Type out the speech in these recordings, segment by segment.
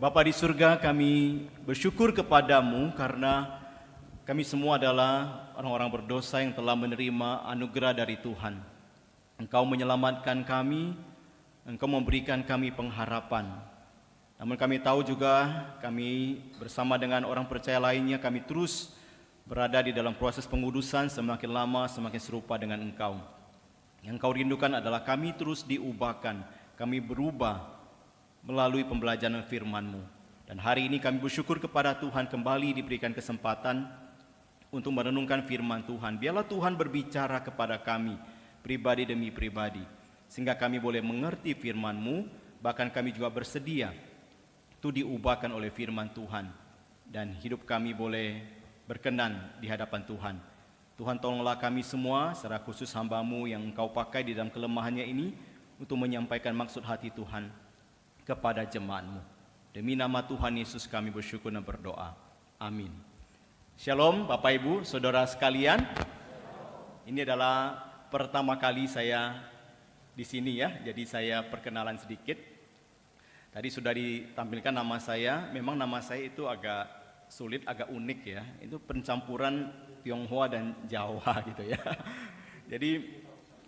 Bapa di surga, kami bersyukur kepadamu karena kami semua adalah orang-orang berdosa yang telah menerima anugerah dari Tuhan. Engkau menyelamatkan kami, Engkau memberikan kami pengharapan. Namun kami tahu juga kami bersama dengan orang percaya lainnya, kami terus berada di dalam proses pengudusan, semakin lama semakin serupa dengan Engkau. Yang Engkau rindukan adalah kami terus diubahkan, kami berubah melalui pembelajaran firman-Mu. Dan hari ini kami bersyukur kepada Tuhan kembali diberikan kesempatan untuk merenungkan firman Tuhan. Biarlah Tuhan berbicara kepada kami, pribadi demi pribadi, sehingga kami boleh mengerti firman-Mu, bahkan kami juga bersedia untuk diubahkan oleh firman Tuhan, dan hidup kami boleh berkenan di hadapan Tuhan. Tuhan, tolonglah kami semua, secara khusus hamba-Mu yang Engkau pakai di dalam kelemahannya ini, untuk menyampaikan maksud hati Tuhan kepada jemaat-Mu. Demi nama Tuhan Yesus kami bersyukur dan berdoa. Amin. Shalom Bapak Ibu, Saudara sekalian. Ini adalah pertama kali saya di sini ya, jadi saya perkenalan sedikit. Tadi sudah ditampilkan nama saya, memang nama saya itu agak sulit, agak unik ya. Itu pencampuran Tionghoa dan Jawa gitu ya. Jadi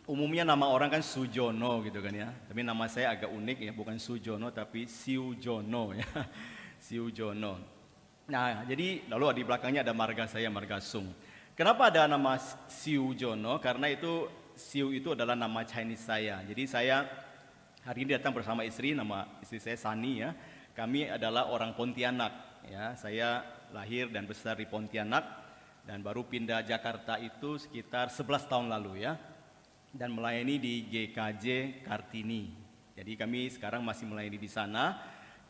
umumnya nama orang kan Sujono gitu kan ya, tapi nama saya agak unik ya, bukan Sujono tapi Siujono ya, Siujono. Nah, jadi lalu di belakangnya ada marga saya, marga Sung. Kenapa ada nama Siujono? Karena itu Siu itu adalah nama Chinese saya. Jadi saya hari ini datang bersama istri, nama istri saya Sani ya. Kami adalah orang Pontianak ya. Saya lahir dan besar di Pontianak dan baru pindah Jakarta itu sekitar 11 tahun lalu ya. Dan melayani di GKJ Kartini. Jadi kami sekarang masih melayani di sana.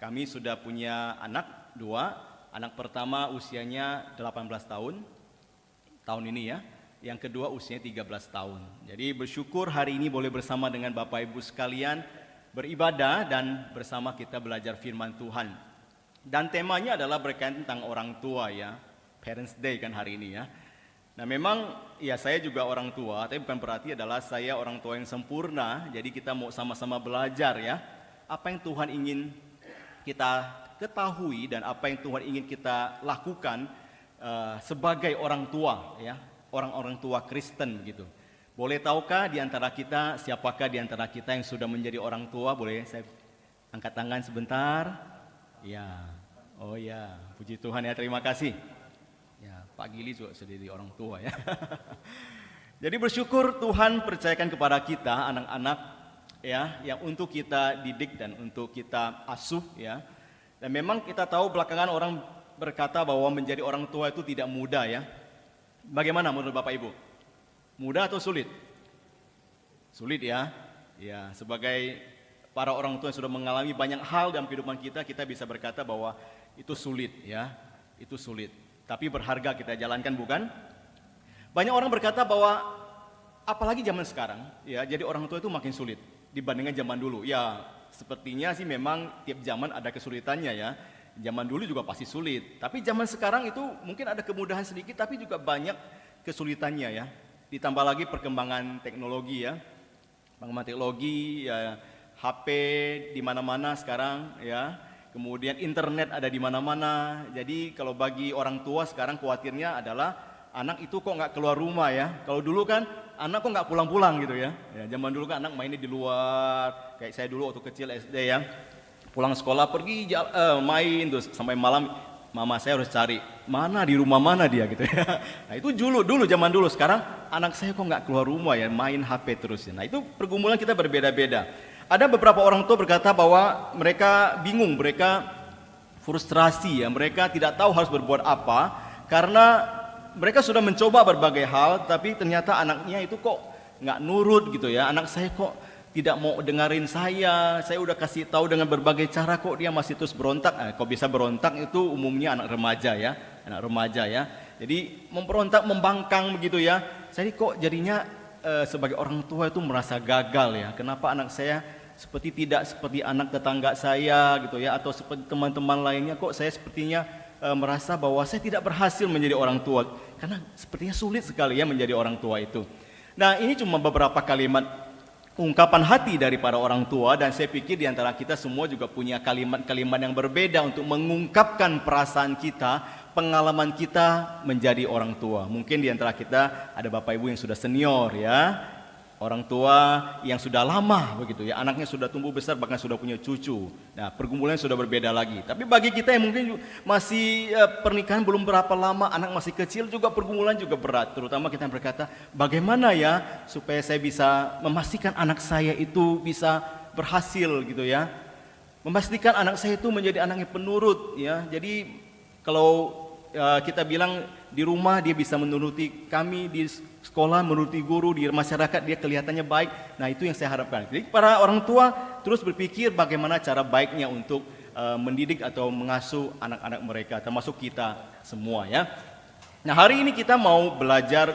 Kami sudah punya anak 2. Anak pertama usianya 18 tahun ini ya. Yang kedua usianya 13 tahun. Jadi bersyukur hari ini boleh bersama dengan Bapak Ibu sekalian beribadah dan bersama kita belajar firman Tuhan. Dan temanya adalah berkaitan tentang orang tua ya. Parents Day kan hari ini ya. Nah memang ya saya juga orang tua, tapi bukan berarti adalah saya orang tua yang sempurna. Jadi kita mau sama-sama belajar ya, apa yang Tuhan ingin kita ketahui dan apa yang Tuhan ingin kita lakukan sebagai orang tua ya, orang-orang tua Kristen gitu. Boleh tahukah di antara kita, siapakah di antara kita yang sudah menjadi orang tua? Boleh saya angkat tangan sebentar? Ya, oh ya, puji Tuhan ya, terima kasih. Ya, Pak Gili juga sendiri orang tua ya. Jadi bersyukur Tuhan percayakan kepada kita anak-anak ya, yang untuk kita didik dan untuk kita asuh ya. Dan memang kita tahu belakangan orang berkata bahwa menjadi orang tua itu tidak mudah ya. Bagaimana menurut Bapak Ibu? Mudah atau sulit? Sulit ya. Ya, sebagai para orang tua yang sudah mengalami banyak hal dalam kehidupan kita, kita bisa berkata bahwa itu sulit ya. Itu sulit. Tapi berharga kita jalankan bukan? Banyak orang berkata bahwa apalagi zaman sekarang ya, jadi orang tua itu makin sulit dibandingkan zaman dulu. Ya, sepertinya sih memang tiap zaman ada kesulitannya ya. Zaman dulu juga pasti sulit, tapi zaman sekarang itu mungkin ada kemudahan sedikit tapi juga banyak kesulitannya ya. Ditambah lagi perkembangan teknologi ya. Perkembangan teknologi ya, HP di mana-mana sekarang ya. Kemudian internet ada di mana-mana. Jadi kalau bagi orang tua sekarang khawatirnya adalah anak itu kok nggak keluar rumah ya. Kalau dulu kan anak kok nggak pulang-pulang gitu ya. Ya, zaman dulu kan anak mainnya di luar. Kayak saya dulu waktu kecil SD ya. Pulang sekolah pergi main terus sampai malam. Mama saya harus cari mana di rumah mana dia gitu ya. Nah itu dulu zaman dulu. Sekarang anak saya kok nggak keluar rumah ya, main HP terus ya. Nah itu pergumulan kita berbeda-beda. Ada beberapa orang tua berkata bahwa mereka bingung, mereka frustrasi ya, mereka tidak tahu harus berbuat apa karena mereka sudah mencoba berbagai hal tapi ternyata anaknya itu kok nggak nurut gitu ya. Anak saya kok tidak mau dengerin saya udah kasih tahu dengan berbagai cara kok dia masih terus berontak. Kok bisa berontak itu umumnya anak remaja ya. Jadi memberontak, membangkang begitu ya. Jadi kok jadinya sebagai orang tua itu merasa gagal ya. Kenapa anak saya tidak seperti anak tetangga saya gitu ya, atau seperti teman-teman lainnya, kok saya sepertinya merasa bahwa saya tidak berhasil menjadi orang tua, karena sepertinya sulit sekali ya menjadi orang tua itu. Nah ini cuma beberapa kalimat ungkapan hati daripada orang tua, dan saya pikir di antara kita semua juga punya kalimat-kalimat yang berbeda untuk mengungkapkan perasaan kita, pengalaman kita menjadi orang tua. Mungkin di antara kita ada Bapak Ibu yang sudah senior ya, orang tua yang sudah lama begitu ya, anaknya sudah tumbuh besar bahkan sudah punya cucu. Nah, pergumulannya sudah berbeda lagi. Tapi bagi kita yang mungkin masih pernikahan belum berapa lama, anak masih kecil, juga pergumulan juga berat. Terutama kita berkata, bagaimana ya supaya saya bisa memastikan anak saya itu bisa berhasil gitu ya. Memastikan anak saya itu menjadi anak yang penurut ya. Jadi kalau kita bilang di rumah dia bisa menuruti kami, di sekolah menuruti guru, di masyarakat dia kelihatannya baik. Nah, itu yang saya harapkan. Jadi para orang tua terus berpikir bagaimana cara baiknya untuk mendidik atau mengasuh anak-anak mereka, termasuk kita semua ya. Nah, hari ini kita mau belajar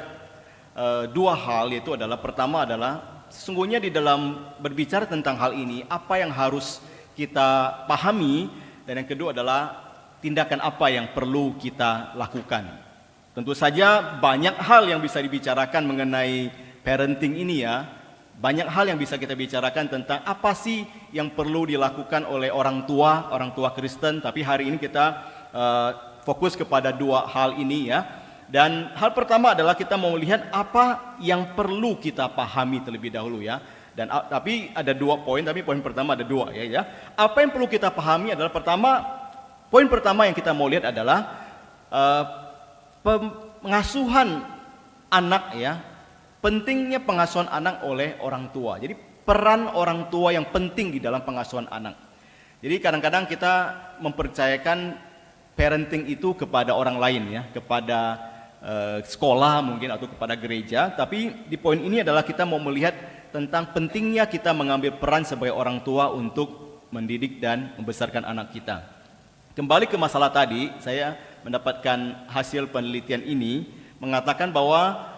dua hal, yaitu adalah pertama adalah sesungguhnya di dalam berbicara tentang hal ini apa yang harus kita pahami, dan yang kedua adalah tindakan apa yang perlu kita lakukan. Tentu saja banyak hal yang bisa dibicarakan mengenai parenting ini ya. Banyak hal yang bisa kita bicarakan tentang apa sih yang perlu dilakukan oleh orang tua Kristen. Tapi hari ini kita fokus kepada dua hal ini ya. Dan hal pertama adalah kita mau melihat apa yang perlu kita pahami terlebih dahulu ya. Dan tapi ada dua poin, tapi poin pertama ada dua ya. Apa yang perlu kita pahami adalah poin pertama yang kita mau lihat adalah pengasuhan anak ya. Pentingnya pengasuhan anak oleh orang tua. Jadi peran orang tua yang penting di dalam pengasuhan anak. Jadi kadang-kadang kita mempercayakan parenting itu kepada orang lain ya, kepada sekolah mungkin atau kepada gereja. Tapi di poin ini adalah kita mau melihat tentang pentingnya kita mengambil peran sebagai orang tua untuk mendidik dan membesarkan anak kita. Kembali ke masalah tadi, saya mendapatkan hasil penelitian ini mengatakan bahwa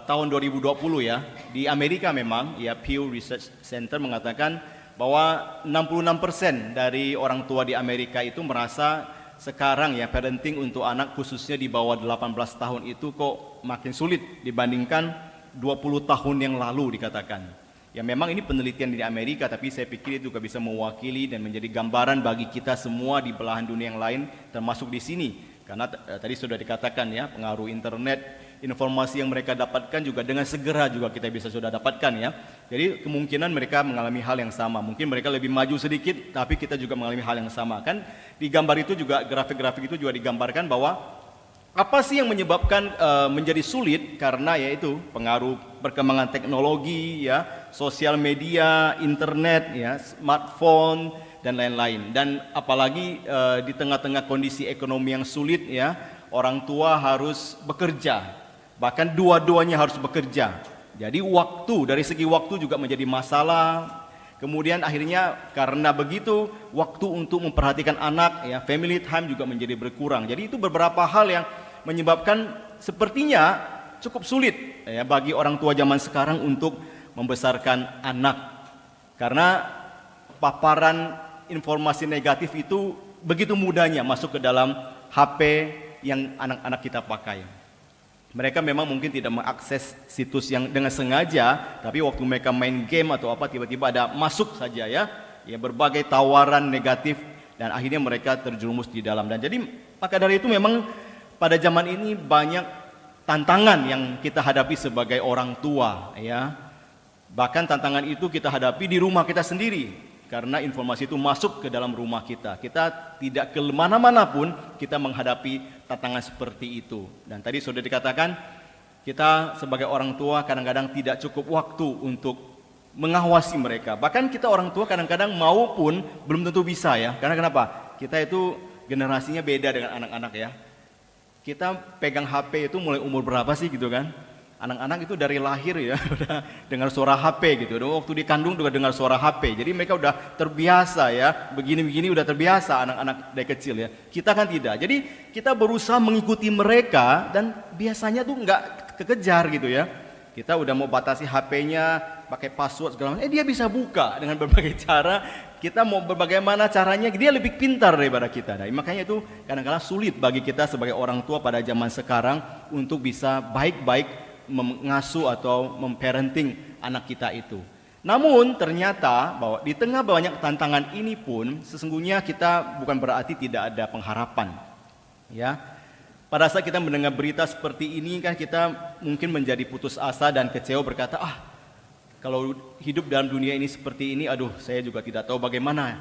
tahun 2020 ya, di Amerika memang ya, Pew Research Center mengatakan bahwa 66% dari orang tua di Amerika itu merasa sekarang ya parenting untuk anak khususnya di bawah 18 tahun itu kok makin sulit dibandingkan 20 tahun yang lalu dikatakan. Ya memang ini penelitian di Amerika, tapi saya pikir itu juga bisa mewakili dan menjadi gambaran bagi kita semua di belahan dunia yang lain, termasuk di sini. Karena tadi sudah dikatakan ya, pengaruh internet, informasi yang mereka dapatkan juga dengan segera juga kita bisa sudah dapatkan ya. Jadi kemungkinan mereka mengalami hal yang sama. Mungkin mereka lebih maju sedikit, tapi kita juga mengalami hal yang sama. Kan di gambar itu juga, grafik-grafik itu juga digambarkan bahwa apa sih yang menyebabkan menjadi sulit? Karena yaitu pengaruh perkembangan teknologi ya, sosial media, internet ya, smartphone dan lain-lain. Dan apalagi di tengah-tengah kondisi ekonomi yang sulit ya, orang tua harus bekerja. Bahkan dua-duanya harus bekerja. Jadi dari segi waktu juga menjadi masalah. Kemudian akhirnya karena begitu, waktu untuk memperhatikan anak ya, family time juga menjadi berkurang. Jadi itu beberapa hal yang menyebabkan sepertinya cukup sulit ya bagi orang tua zaman sekarang untuk membesarkan anak. Karena paparan informasi negatif itu begitu mudahnya masuk ke dalam HP yang anak-anak kita pakai. Mereka memang mungkin tidak mengakses situs yang dengan sengaja, tapi waktu mereka main game atau apa tiba-tiba ada masuk saja ya berbagai tawaran negatif, dan akhirnya mereka terjerumus di dalam. Dan jadi maka dari itu memang pada zaman ini banyak tantangan yang kita hadapi sebagai orang tua ya. Bahkan tantangan itu kita hadapi di rumah kita sendiri, karena informasi itu masuk ke dalam rumah kita. Kita tidak ke mana-mana pun kita menghadapi tantangan seperti itu. Dan tadi sudah dikatakan, kita sebagai orang tua kadang-kadang tidak cukup waktu untuk mengawasi mereka. Bahkan kita orang tua kadang-kadang mau pun belum tentu bisa ya. Karena kenapa? Kita itu generasinya beda dengan anak-anak ya. Kita pegang HP itu mulai umur berapa sih gitu kan? Anak-anak itu dari lahir ya udah dengar suara HP gitu. Waktu dikandung juga dengar suara HP. Jadi mereka udah terbiasa ya. Begini-begini udah terbiasa anak-anak dari kecil ya. Kita kan tidak. Jadi kita berusaha mengikuti mereka dan biasanya tuh nggak kekejar gitu ya. Kita udah mau batasi HP-nya, pakai password segala macam. Dia bisa buka dengan berbagai cara. Kita mau bagaimana caranya, dia lebih pintar daripada kita. Nah, makanya itu kadang-kadang sulit bagi kita sebagai orang tua pada zaman sekarang untuk bisa baik-baik mengasuh atau memparenting anak kita itu. Namun ternyata bahwa di tengah banyak tantangan ini pun sesungguhnya kita bukan berarti tidak ada pengharapan. Ya. Pada saat kita mendengar berita seperti ini kan kita mungkin menjadi putus asa dan kecewa berkata, kalau hidup dalam dunia ini seperti ini, aduh saya juga tidak tahu bagaimana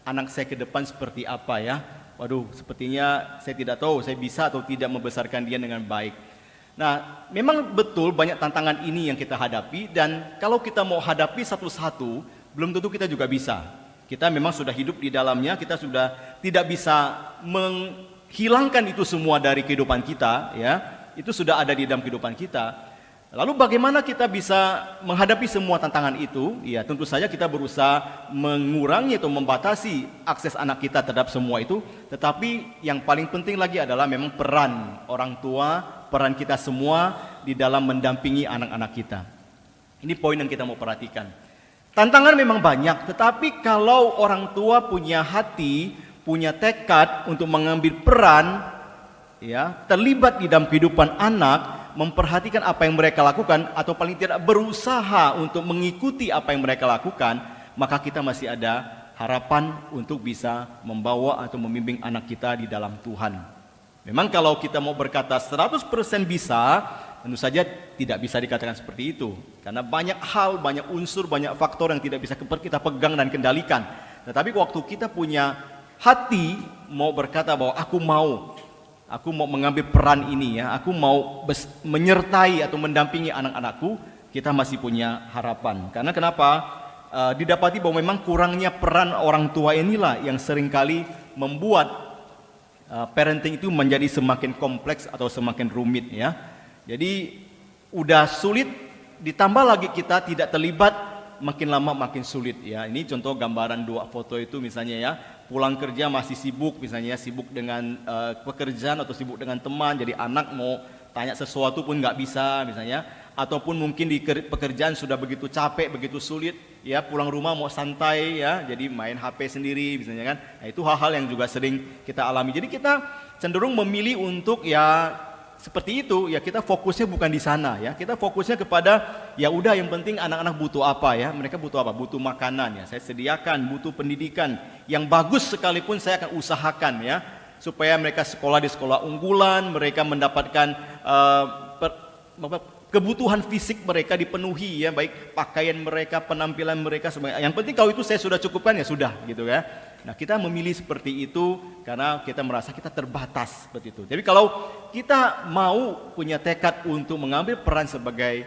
anak saya ke depan seperti apa ya. Waduh, sepertinya saya tidak tahu saya bisa atau tidak membesarkan dia dengan baik. Nah, memang betul banyak tantangan ini yang kita hadapi dan kalau kita mau hadapi satu-satu, belum tentu kita juga bisa. Kita memang sudah hidup di dalamnya, kita sudah tidak bisa menghilangkan itu semua dari kehidupan kita, ya. Itu sudah ada di dalam kehidupan kita. Lalu bagaimana kita bisa menghadapi semua tantangan itu? Ya, tentu saja kita berusaha mengurangi atau membatasi akses anak kita terhadap semua itu. Tetapi yang paling penting lagi adalah memang peran orang tua, peran kita semua di dalam mendampingi anak-anak kita. Ini poin yang kita mau perhatikan. Tantangan memang banyak, tetapi kalau orang tua punya hati, punya tekad untuk mengambil peran, ya, terlibat di dalam kehidupan anak, memperhatikan apa yang mereka lakukan atau paling tidak berusaha untuk mengikuti apa yang mereka lakukan, maka kita masih ada harapan untuk bisa membawa atau membimbing anak kita di dalam Tuhan. Memang kalau kita mau berkata 100% bisa, tentu saja tidak bisa dikatakan seperti itu. Karena banyak hal, banyak unsur, banyak faktor yang tidak bisa kita pegang dan kendalikan. Tetapi waktu kita punya hati mau berkata bahwa aku mau mengambil peran ini ya, aku mau menyertai atau mendampingi anak-anakku, kita masih punya harapan. Karena kenapa? Didapati bahwa memang kurangnya peran orang tua inilah yang seringkali membuat parenting itu menjadi semakin kompleks atau semakin rumit ya. Jadi udah sulit, ditambah lagi kita tidak terlibat, makin lama makin sulit ya. Ini contoh gambaran dua foto itu misalnya ya. Pulang kerja masih sibuk, misalnya sibuk dengan pekerjaan atau sibuk dengan teman, jadi anak mau tanya sesuatu pun nggak bisa misalnya, ataupun mungkin di pekerjaan sudah begitu capek, begitu sulit, ya pulang rumah mau santai ya, jadi main HP sendiri misalnya kan. Nah, itu hal-hal yang juga sering kita alami. Jadi kita cenderung memilih untuk ya seperti itu ya, kita fokusnya bukan di sana ya, kita fokusnya kepada ya udah yang penting anak-anak butuh apa ya, mereka butuh apa, butuh makanan ya, saya sediakan, butuh pendidikan yang bagus sekalipun saya akan usahakan ya, supaya mereka sekolah di sekolah unggulan, mereka mendapatkan kebutuhan fisik mereka dipenuhi ya, baik pakaian mereka, penampilan mereka, semuanya. Yang penting kalau itu saya sudah cukupkan ya sudah gitu ya. Nah, kita memilih seperti itu karena kita merasa kita terbatas seperti itu. Jadi kalau kita mau punya tekad untuk mengambil peran sebagai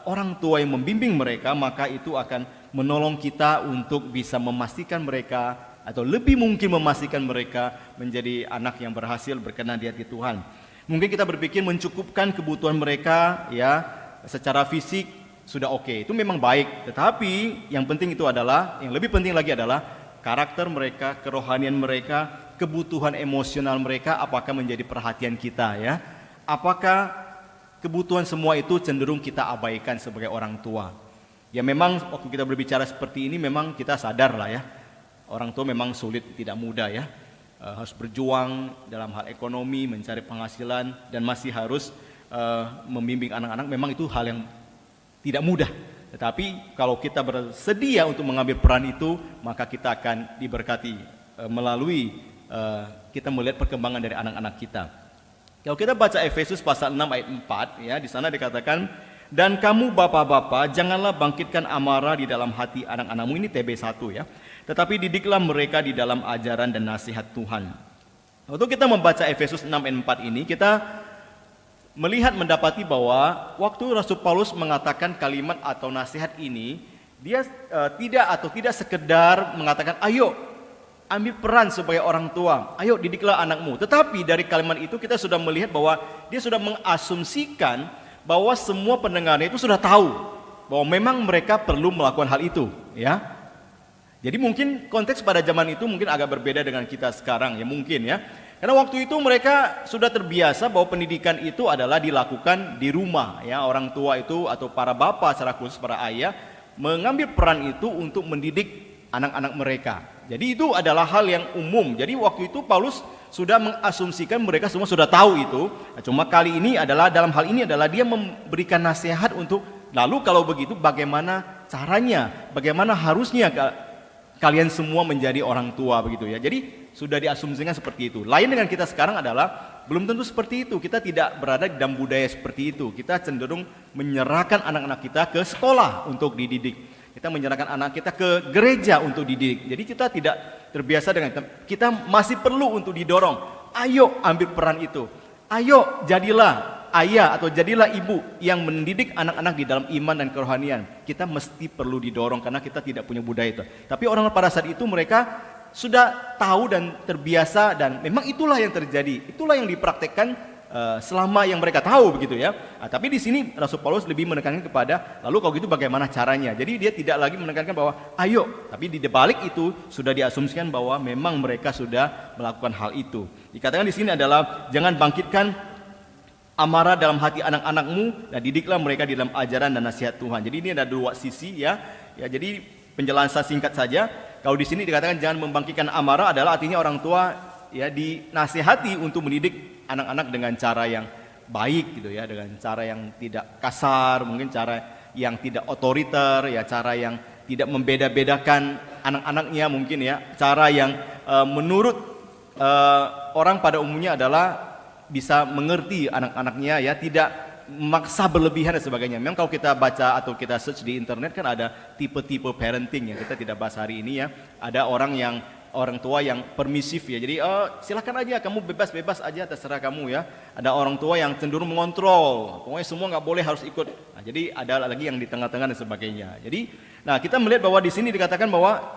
orang tua yang membimbing mereka, maka itu akan menolong kita untuk bisa memastikan mereka atau lebih mungkin memastikan mereka menjadi anak yang berhasil berkenan di hati Tuhan. Mungkin kita berpikir mencukupkan kebutuhan mereka ya secara fisik sudah oke, itu memang baik. Tetapi yang penting itu adalah, yang lebih penting lagi adalah karakter mereka, kerohanian mereka, kebutuhan emosional mereka, apakah menjadi perhatian kita ya? Apakah kebutuhan semua itu cenderung kita abaikan sebagai orang tua? Ya memang waktu kita berbicara seperti ini memang kita sadar lah ya, orang tua memang sulit, tidak mudah ya, harus berjuang dalam hal ekonomi, mencari penghasilan, dan masih harus membimbing anak-anak. Memang itu hal yang tidak mudah. Tetapi kalau kita bersedia untuk mengambil peran itu, maka kita akan diberkati melalui kita melihat perkembangan dari anak-anak kita. Kalau kita baca Efesus pasal 6 ayat 4 ya, di sana dikatakan, dan kamu bapak-bapak janganlah bangkitkan amarah di dalam hati anak-anakmu, ini TB1 ya, tetapi didiklah mereka di dalam ajaran dan nasihat Tuhan. Waktu kita membaca Efesus 6 ayat 4 ini, kita melihat mendapati bahwa waktu Rasul Paulus mengatakan kalimat atau nasihat ini, dia tidak sekedar mengatakan ayo ambil peran sebagai orang tua, ayo didiklah anakmu. Tetapi dari kalimat itu kita sudah melihat bahwa dia sudah mengasumsikan bahwa semua pendengarnya itu sudah tahu bahwa memang mereka perlu melakukan hal itu ya. Jadi mungkin konteks pada zaman itu mungkin agak berbeda dengan kita sekarang ya, mungkin ya. Karena waktu itu mereka sudah terbiasa bahwa pendidikan itu adalah dilakukan di rumah ya, orang tua itu atau para bapak secara khusus para ayah mengambil peran itu untuk mendidik anak-anak mereka. Jadi itu adalah hal yang umum. Jadi waktu itu Paulus sudah mengasumsikan mereka semua sudah tahu itu. Nah, cuma kali ini adalah dalam hal ini adalah dia memberikan nasihat untuk lalu kalau begitu bagaimana caranya, bagaimana harusnya kalian semua menjadi orang tua begitu ya. Jadi sudah diasumsikan seperti itu. Lain dengan kita sekarang adalah belum tentu seperti itu. Kita tidak berada di dalam budaya seperti itu. Kita cenderung menyerahkan anak-anak kita ke sekolah untuk dididik. Kita menyerahkan anak kita ke gereja untuk dididik. Jadi kita tidak terbiasa dengan kita masih perlu untuk didorong. Ayo ambil peran itu. Ayo jadilah ayah atau jadilah ibu yang mendidik anak-anak di dalam iman dan kerohanian. Kita mesti perlu didorong karena kita tidak punya budaya itu. Tapi orang pada saat itu mereka sudah tahu dan terbiasa dan memang itulah yang terjadi. Itulah yang dipraktekkan selama yang mereka tahu begitu ya. Tapi di sini Rasul Paulus lebih menekankan kepada lalu kalau gitu bagaimana caranya. Jadi dia tidak lagi menekankan bahwa ayo, tapi di balik itu sudah diasumsikan bahwa memang mereka sudah melakukan hal itu. Dikatakan di sini adalah jangan bangkitkan amarah dalam hati anak-anakmu dan didiklah mereka di dalam ajaran dan nasihat Tuhan. Jadi ini ada dua sisi ya. Jadi penjelasan singkat saja. Kalau di sini dikatakan jangan membangkitkan amarah adalah artinya orang tua ya dinasihati untuk mendidik anak-anak dengan cara yang baik gitu ya, dengan cara yang tidak kasar, mungkin cara yang tidak otoriter ya, cara yang tidak membeda-bedakan anak-anaknya mungkin ya, cara yang menurut orang pada umumnya adalah bisa mengerti anak-anaknya ya, tidak memaksa berlebihan dan sebagainya. Memang kalau kita baca atau kita search di internet kan ada tipe-tipe parenting ya, kita tidak bahas hari ini ya. Ada orang tua yang permisif ya, jadi silakan aja kamu bebas aja terserah kamu ya. Ada orang tua yang cenderung mengontrol, pokoknya semua nggak boleh harus ikut. Nah, jadi ada lagi yang di tengah-tengah dan sebagainya. Jadi, nah kita melihat bahwa di sini dikatakan bahwa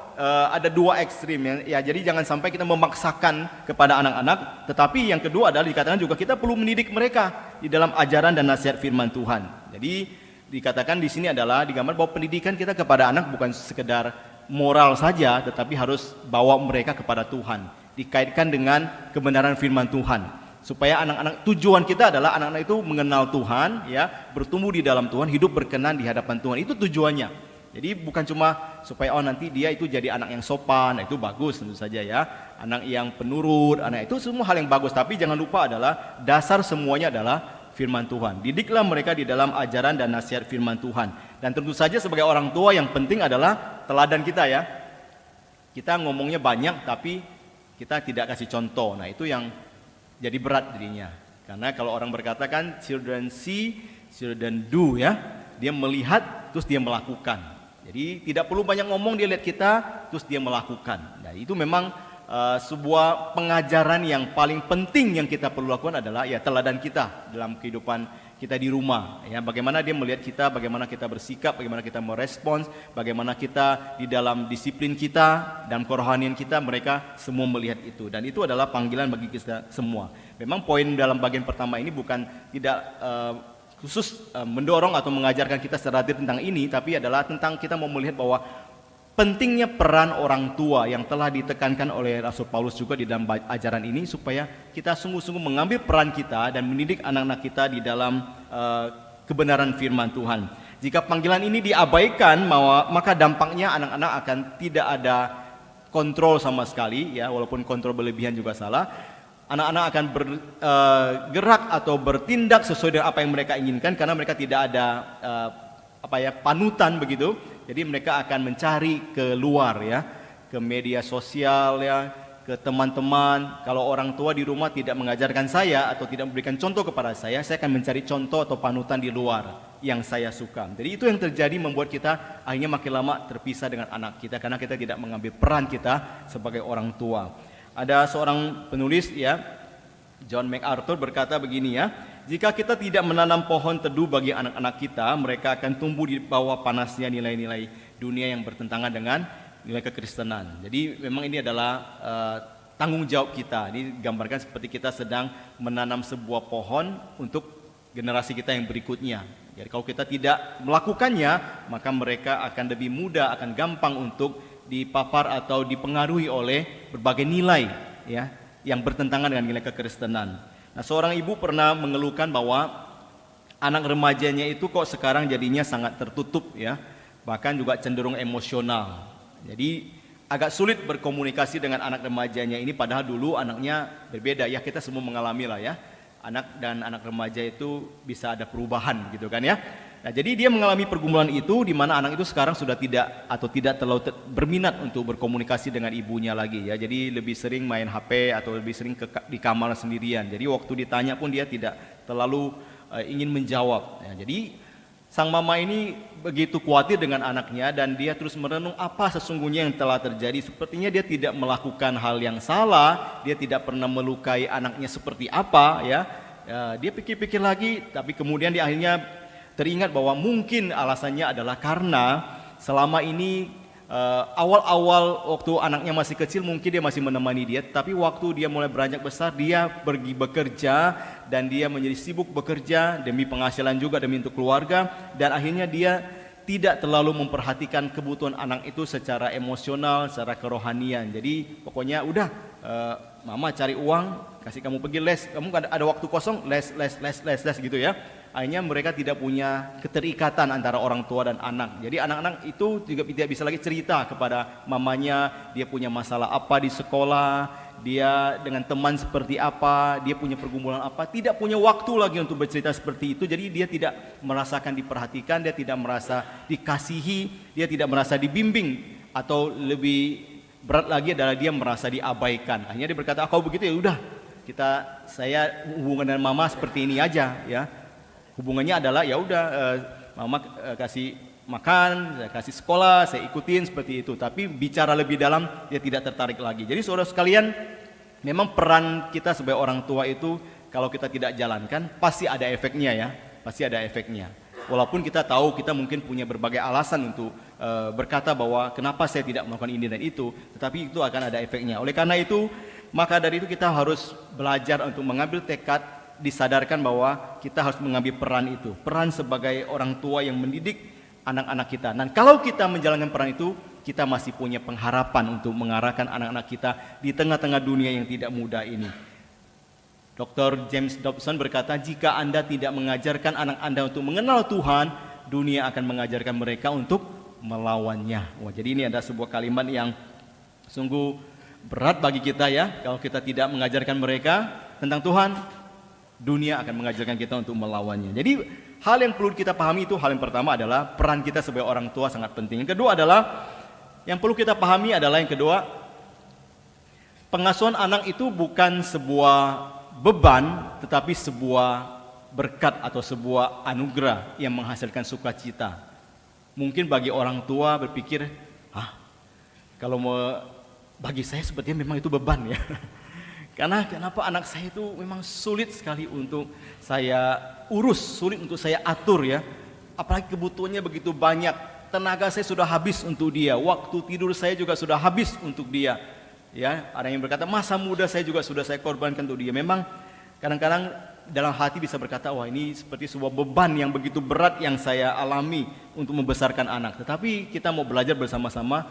ada dua ekstrim ya. Jadi jangan sampai kita memaksakan kepada anak-anak. Tetapi yang kedua adalah dikatakan juga kita perlu mendidik mereka di dalam ajaran dan nasihat firman Tuhan. Jadi dikatakan di sini adalah digambar bahwa pendidikan kita kepada anak bukan sekedar moral saja, tetapi harus bawa mereka kepada Tuhan, dikaitkan dengan kebenaran firman Tuhan, supaya anak-anak, tujuan kita adalah anak-anak itu mengenal Tuhan ya, bertumbuh di dalam Tuhan, hidup berkenan di hadapan Tuhan. Itu tujuannya. Jadi bukan cuma supaya nanti dia itu jadi anak yang sopan, itu bagus tentu saja ya, anak yang penurut, anak itu semua hal yang bagus, tapi jangan lupa adalah dasar semuanya adalah firman Tuhan. Didiklah mereka di dalam ajaran dan nasihat firman Tuhan. Dan tentu saja sebagai orang tua yang penting adalah teladan kita ya. Kita ngomongnya banyak tapi kita tidak kasih contoh. Nah itu yang jadi berat dirinya. Karena kalau orang berkata kan children see, children do ya. Dia melihat terus dia melakukan. Jadi tidak perlu banyak ngomong, dia lihat kita terus dia melakukan. Nah itu memang sebuah pengajaran yang paling penting yang kita perlu lakukan adalah ya teladan kita dalam kehidupan kita di rumah ya, bagaimana dia melihat kita, bagaimana kita bersikap, bagaimana kita merespons, bagaimana kita di dalam disiplin kita dan kerohanian kita, mereka semua melihat itu, dan itu adalah panggilan bagi kita semua. Memang poin dalam bagian pertama ini bukan tidak khusus mendorong atau mengajarkan kita secara detail tentang ini, tapi adalah tentang kita mau melihat bahwa pentingnya peran orang tua yang telah ditekankan oleh Rasul Paulus juga di dalam ajaran ini, supaya kita sungguh-sungguh mengambil peran kita dan mendidik anak-anak kita di dalam kebenaran firman Tuhan. Jika panggilan ini diabaikan, maka dampaknya anak-anak akan tidak ada kontrol sama sekali ya, walaupun kontrol berlebihan juga salah. Anak-anak akan bergerak atau bertindak sesuai dengan apa yang mereka inginkan karena mereka tidak ada panutan begitu. Jadi mereka akan mencari ke luar ya, ke media sosial ya, ke teman-teman. Kalau orang tua di rumah tidak mengajarkan saya atau tidak memberikan contoh kepada saya akan mencari contoh atau panutan di luar yang saya suka. Jadi itu yang terjadi, membuat kita akhirnya makin lama terpisah dengan anak kita karena kita tidak mengambil peran kita sebagai orang tua. Ada seorang penulis ya, John MacArthur berkata begini ya, jika kita tidak menanam pohon teduh bagi anak-anak kita, mereka akan tumbuh di bawah panasnya nilai-nilai dunia yang bertentangan dengan nilai kekristenan. Jadi memang ini adalah tanggung jawab kita. Ini digambarkan seperti kita sedang menanam sebuah pohon untuk generasi kita yang berikutnya. Jadi kalau kita tidak melakukannya, maka mereka akan lebih mudah, akan gampang untuk dipapar atau dipengaruhi oleh berbagai nilai ya, yang bertentangan dengan nilai kekristenan. Nah, seorang ibu pernah mengeluhkan bahwa anak remajanya itu kok sekarang jadinya sangat tertutup ya, bahkan juga cenderung emosional. Jadi agak sulit berkomunikasi dengan anak remajanya ini, padahal dulu anaknya berbeda ya, kita semua mengalami lah ya. Anak dan anak remaja itu bisa ada perubahan gitu kan ya. Nah, jadi dia mengalami pergumulan itu di mana anak itu sekarang sudah tidak terlalu berminat untuk berkomunikasi dengan ibunya lagi ya. Jadi lebih sering main HP atau lebih sering di kamar sendirian. Jadi waktu ditanya pun dia tidak terlalu ingin menjawab. Ya, jadi sang mama ini begitu khawatir dengan anaknya dan dia terus merenung apa sesungguhnya yang telah terjadi. Sepertinya dia tidak melakukan hal yang salah, dia tidak pernah melukai anaknya seperti apa ya. Dia pikir-pikir lagi, tapi kemudian dia akhirnya teringat bahwa mungkin alasannya adalah karena selama ini awal-awal waktu anaknya masih kecil mungkin dia masih menemani dia, tapi waktu dia mulai beranjak besar dia pergi bekerja dan dia menjadi sibuk bekerja demi penghasilan juga, demi untuk keluarga, dan akhirnya dia tidak terlalu memperhatikan kebutuhan anak itu secara emosional, secara kerohanian. Jadi pokoknya udah mama cari uang, kasih kamu pergi les, kamu ada waktu kosong les gitu ya. Akhirnya mereka tidak punya keterikatan antara orang tua dan anak. Jadi anak-anak itu juga tidak bisa lagi cerita kepada mamanya dia punya masalah apa di sekolah, dia dengan teman seperti apa, dia punya pergumulan apa, tidak punya waktu lagi untuk bercerita seperti itu. Jadi dia tidak merasakan diperhatikan, dia tidak merasa dikasihi, dia tidak merasa dibimbing, atau lebih berat lagi adalah dia merasa diabaikan. Akhirnya dia berkata, "Kalau begitu ya udah, saya hubungan dengan mama seperti ini aja ya." Hubungannya adalah ya udah mama kasih makan, saya kasih sekolah, saya ikutin seperti itu. Tapi bicara lebih dalam dia tidak tertarik lagi. Jadi saudara sekalian, memang peran kita sebagai orang tua itu kalau kita tidak jalankan pasti ada efeknya ya, pasti ada efeknya. Walaupun kita tahu kita mungkin punya berbagai alasan untuk berkata bahwa kenapa saya tidak melakukan ini dan itu, tetapi itu akan ada efeknya. Oleh karena itu, maka dari itu kita harus belajar untuk mengambil tekad, disadarkan bahwa kita harus mengambil peran itu, peran sebagai orang tua yang mendidik anak-anak kita. Dan kalau kita menjalankan peran itu, kita masih punya pengharapan untuk mengarahkan anak-anak kita di tengah-tengah dunia yang tidak mudah ini. Dr. James Dobson berkata, jika Anda tidak mengajarkan anak Anda untuk mengenal Tuhan, dunia akan mengajarkan mereka untuk melawannya. Wah, jadi ini ada sebuah kalimat yang sungguh berat bagi kita ya. Kalau kita tidak mengajarkan mereka tentang Tuhan, dunia akan mengajarkan kita untuk melawannya. Jadi hal yang perlu kita pahami itu, hal yang pertama adalah peran kita sebagai orang tua sangat penting. Yang kedua adalah, yang perlu kita pahami adalah yang kedua, pengasuhan anak itu bukan sebuah beban, tetapi sebuah berkat atau sebuah anugerah yang menghasilkan sukacita. Mungkin bagi orang tua berpikir, kalau mau bagi saya sepertinya memang itu beban ya. Karena kenapa anak saya itu memang sulit sekali untuk saya urus, sulit untuk saya atur ya. Apalagi kebutuhannya begitu banyak, tenaga saya sudah habis untuk dia, waktu tidur saya juga sudah habis untuk dia. Ya, ada yang berkata masa muda saya juga sudah saya korbankan untuk dia. Memang kadang-kadang dalam hati bisa berkata, wah ini seperti sebuah beban yang begitu berat yang saya alami untuk membesarkan anak. Tetapi kita mau belajar bersama-sama.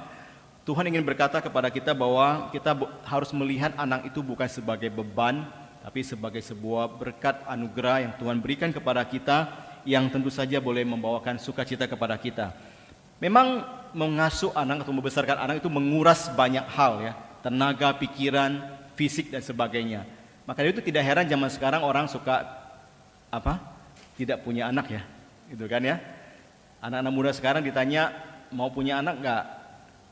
Tuhan ingin berkata kepada kita bahwa kita harus melihat anak itu bukan sebagai beban, tapi sebagai sebuah berkat anugerah yang Tuhan berikan kepada kita, yang tentu saja boleh membawakan sukacita kepada kita. Memang mengasuh anak atau membesarkan anak itu menguras banyak hal ya, tenaga, pikiran, fisik dan sebagainya. Maka itu tidak heran zaman sekarang orang suka tidak punya anak ya, gitu kan ya. Anak-anak muda sekarang ditanya mau punya anak enggak?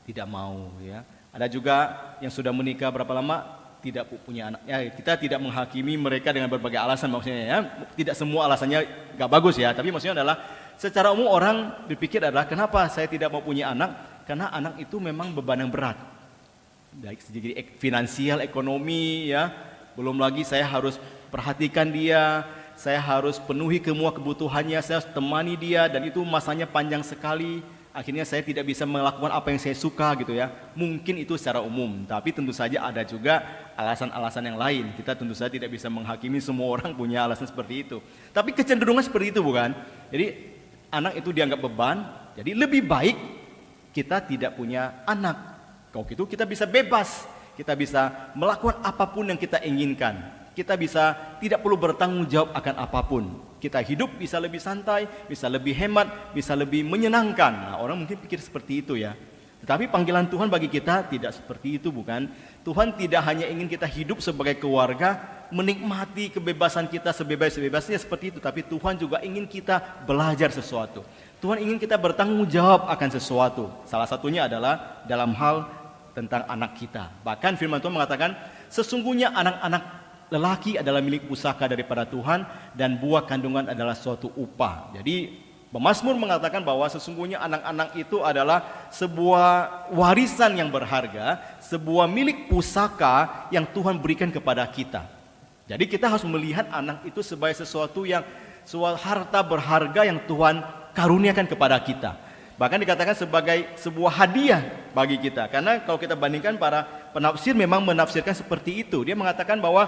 Tidak mau ya. Ada juga yang sudah menikah berapa lama tidak punya anak. Ya, kita tidak menghakimi mereka dengan berbagai alasan maksudnya ya. Tidak semua alasannya enggak bagus ya, tapi maksudnya adalah secara umum orang berpikir adalah kenapa saya tidak mau punya anak? Karena anak itu memang beban yang berat. Baik segi finansial, ekonomi ya. Belum lagi saya harus perhatikan dia, saya harus penuhi semua kebutuhannya, saya harus temani dia, dan itu masanya panjang sekali. Akhirnya saya tidak bisa melakukan apa yang saya suka gitu ya. Mungkin itu secara umum, tapi tentu saja ada juga alasan-alasan yang lain. Kita tentu saja tidak bisa menghakimi semua orang punya alasan seperti itu. Tapi kecenderungan seperti itu bukan? Jadi anak itu dianggap beban, jadi lebih baik kita tidak punya anak. Kalau gitu kita bisa bebas, kita bisa melakukan apapun yang kita inginkan. Kita bisa tidak perlu bertanggung jawab akan apapun. Kita hidup bisa lebih santai, bisa lebih hemat, bisa lebih menyenangkan. Nah, orang mungkin pikir seperti itu ya. Tetapi panggilan Tuhan bagi kita tidak seperti itu, bukan? Tuhan tidak hanya ingin kita hidup sebagai keluarga, menikmati kebebasan kita sebebas-bebasnya seperti itu, tapi Tuhan juga ingin kita belajar sesuatu. Tuhan ingin kita bertanggung jawab akan sesuatu. Salah satunya adalah dalam hal tentang anak kita. Bahkan firman Tuhan mengatakan, sesungguhnya anak-anak lelaki adalah milik pusaka daripada Tuhan, dan buah kandungan adalah suatu upah. Jadi Pemazmur mengatakan bahwa sesungguhnya anak-anak itu adalah sebuah warisan yang berharga, sebuah milik pusaka yang Tuhan berikan kepada kita. Jadi kita harus melihat anak itu sebagai sesuatu yang harta berharga yang Tuhan karuniakan kepada kita. Bahkan dikatakan sebagai sebuah hadiah bagi kita. Karena kalau kita bandingkan, para penafsir memang menafsirkan seperti itu. Dia mengatakan bahwa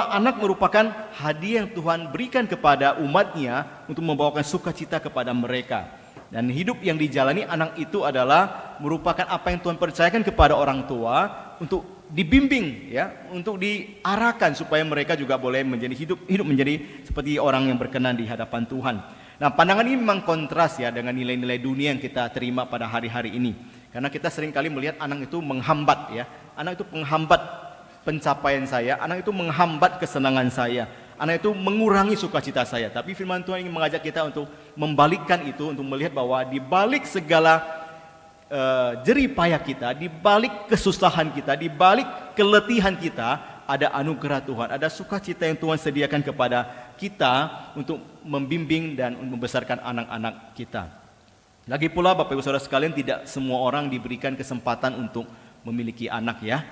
anak merupakan hadiah yang Tuhan berikan kepada umatnya untuk membawakan sukacita kepada mereka. Dan hidup yang dijalani anak itu adalah merupakan apa yang Tuhan percayakan kepada orang tua untuk dibimbing, ya, untuk diarahkan supaya mereka juga boleh menjadi hidup menjadi seperti orang yang berkenan di hadapan Tuhan. Nah, pandangan ini memang kontras ya dengan nilai-nilai dunia yang kita terima pada hari-hari ini. Karena kita seringkali melihat anak itu menghambat, ya. Anak itu menghambat pencapaian saya, anak itu menghambat kesenangan saya, anak itu mengurangi sukacita saya. Tapi firman Tuhan ingin mengajak kita untuk membalikkan itu, untuk melihat bahwa di balik segala jerih payah kita, di balik kesusahan kita, di balik keletihan kita, ada anugerah Tuhan, ada sukacita yang Tuhan sediakan kepada kita untuk membimbing dan membesarkan anak-anak kita. Lagi pula Bapak Ibu Saudara sekalian, tidak semua orang diberikan kesempatan untuk memiliki anak, ya.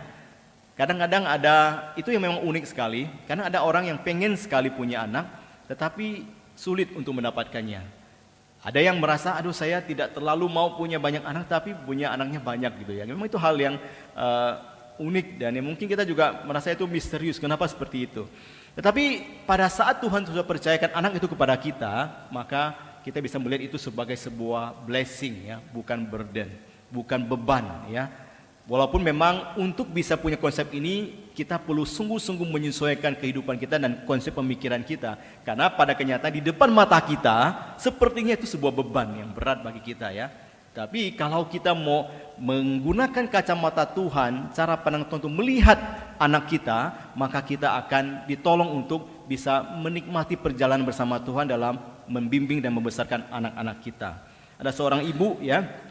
Kadang-kadang ada, itu yang memang unik sekali, karena ada orang yang pengen sekali punya anak, tetapi sulit untuk mendapatkannya. Ada yang merasa, aduh saya tidak terlalu mau punya banyak anak, tapi punya anaknya banyak gitu ya. Memang itu hal yang unik, dan mungkin kita juga merasa itu misterius, kenapa seperti itu. Tetapi pada saat Tuhan sudah percayakan anak itu kepada kita, maka kita bisa melihat itu sebagai sebuah blessing, ya, bukan burden, bukan beban, ya. Walaupun memang untuk bisa punya konsep ini, kita perlu sungguh-sungguh menyesuaikan kehidupan kita dan konsep pemikiran kita. Karena pada kenyataan di depan mata kita, sepertinya itu sebuah beban yang berat bagi kita, ya. Tapi kalau kita mau menggunakan kacamata Tuhan, cara pandang Tuhan untuk melihat anak kita, maka kita akan ditolong untuk bisa menikmati perjalanan bersama Tuhan dalam membimbing dan membesarkan anak-anak kita. Ada seorang ibu, ya.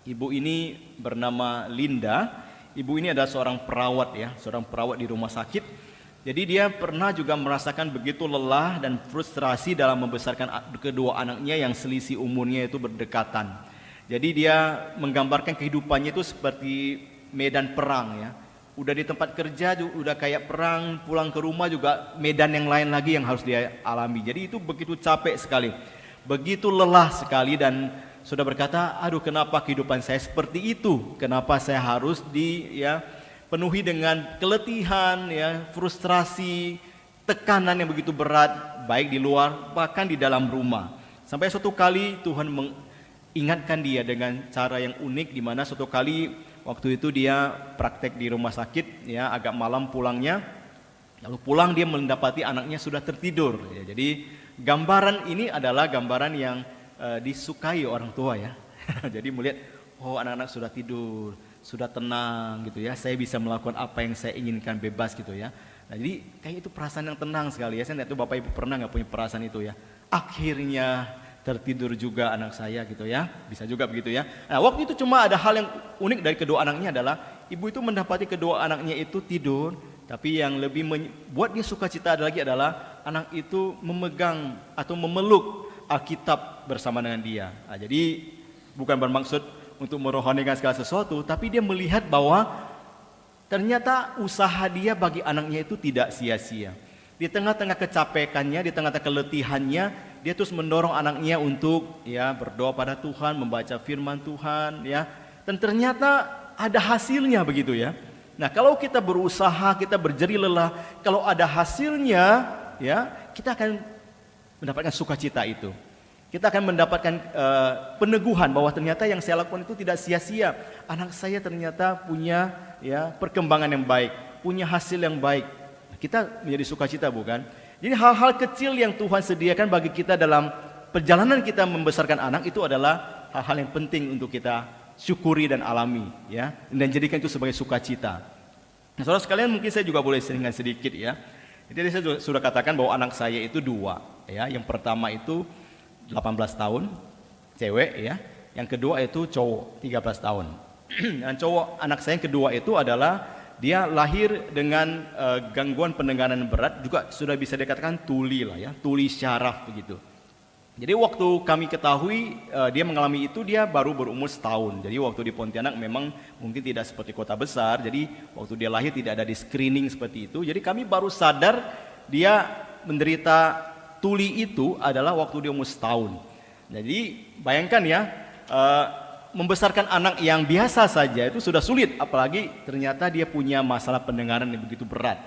Ibu ini bernama Linda. Ibu ini adalah seorang perawat, ya, seorang perawat di rumah sakit. Jadi dia pernah juga merasakan begitu lelah dan frustrasi dalam membesarkan kedua anaknya yang selisih umurnya itu berdekatan. Jadi dia menggambarkan kehidupannya itu seperti medan perang, ya. Udah di tempat kerja udah kayak perang, pulang ke rumah juga medan yang lain lagi yang harus dia alami. Jadi itu begitu capek sekali, begitu lelah sekali, dan sudah berkata, aduh kenapa kehidupan saya seperti itu? Kenapa saya harus penuhi dengan keletihan, ya, frustrasi, tekanan yang begitu berat, baik di luar bahkan di dalam rumah. Sampai suatu kali Tuhan mengingatkan dia dengan cara yang unik, di mana suatu kali waktu itu dia praktek di rumah sakit, ya, agak malam pulangnya. Lalu pulang dia mendapati anaknya sudah tertidur, ya. Jadi gambaran ini adalah gambaran yang disukai orang tua, ya. Jadi melihat, oh anak-anak sudah tidur, sudah tenang gitu, ya. Saya bisa melakukan apa yang saya inginkan, bebas gitu, ya. Nah, jadi kayak itu perasaan yang tenang sekali, ya. Saya tidak tahu Bapak Ibu pernah nggak punya perasaan itu, ya. Akhirnya tertidur juga anak saya gitu, ya. Bisa juga begitu, ya. Nah, waktu itu cuma ada hal yang unik dari kedua anaknya adalah ibu itu mendapati kedua anaknya itu tidur, tapi yang lebih membuat dia sukacita lagi adalah anak itu memegang atau memeluk Alkitab bersama dengan dia. Nah, jadi bukan bermaksud untuk merohanikan segala sesuatu, tapi dia melihat bahwa ternyata usaha dia bagi anaknya itu tidak sia-sia. Di tengah-tengah kecapekannya, di tengah-tengah keletihannya, dia terus mendorong anaknya untuk, ya, berdoa pada Tuhan, membaca firman Tuhan, ya. Dan ternyata ada hasilnya begitu, ya. Nah, kalau kita berusaha, kita berjerih lelah, kalau ada hasilnya, ya, kita akan mendapatkan sukacita itu. Kita akan mendapatkan peneguhan bahwa ternyata yang saya lakukan itu tidak sia-sia. Anak saya ternyata punya, ya, perkembangan yang baik, punya hasil yang baik. Kita menjadi sukacita, bukan? Jadi hal-hal kecil yang Tuhan sediakan bagi kita dalam perjalanan kita membesarkan anak itu adalah hal-hal yang penting untuk kita syukuri dan alami, ya, dan jadikan itu sebagai sukacita. Nah, saudara sekalian, mungkin saya juga boleh seringan sedikit ya. Jadi saya sudah katakan bahwa anak saya itu dua, ya. Yang pertama itu 18 tahun, cewek, ya. Yang kedua itu cowok, 13 tahun. Dan cowok anak saya yang kedua itu adalah dia lahir dengan gangguan pendengaran berat, juga sudah bisa dikatakan tuli lah ya, tuli syaraf begitu. Jadi waktu kami ketahui dia mengalami itu, dia baru berumur setahun. Jadi waktu di Pontianak memang mungkin tidak seperti kota besar, jadi waktu dia lahir tidak ada di screening seperti itu. Jadi kami baru sadar dia menderita tuli itu adalah waktu dia umur setahun. Jadi bayangkan ya, membesarkan anak yang biasa saja itu sudah sulit, apalagi ternyata dia punya masalah pendengaran yang begitu berat.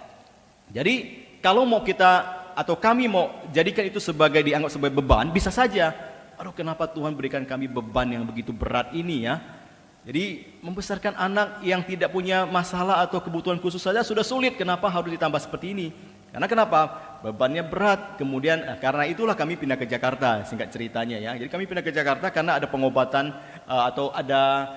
Jadi kalau mau kita atau kami mau jadikan itu dianggap sebagai beban, bisa saja, aduh kenapa Tuhan berikan kami beban yang begitu berat ini ya. Jadi membesarkan anak yang tidak punya masalah atau kebutuhan khusus saja sudah sulit, kenapa harus ditambah seperti ini? Karena kenapa? Bebannya berat. Kemudian karena itulah kami pindah ke Jakarta, singkat ceritanya ya. Jadi kami pindah ke Jakarta karena ada pengobatan atau ada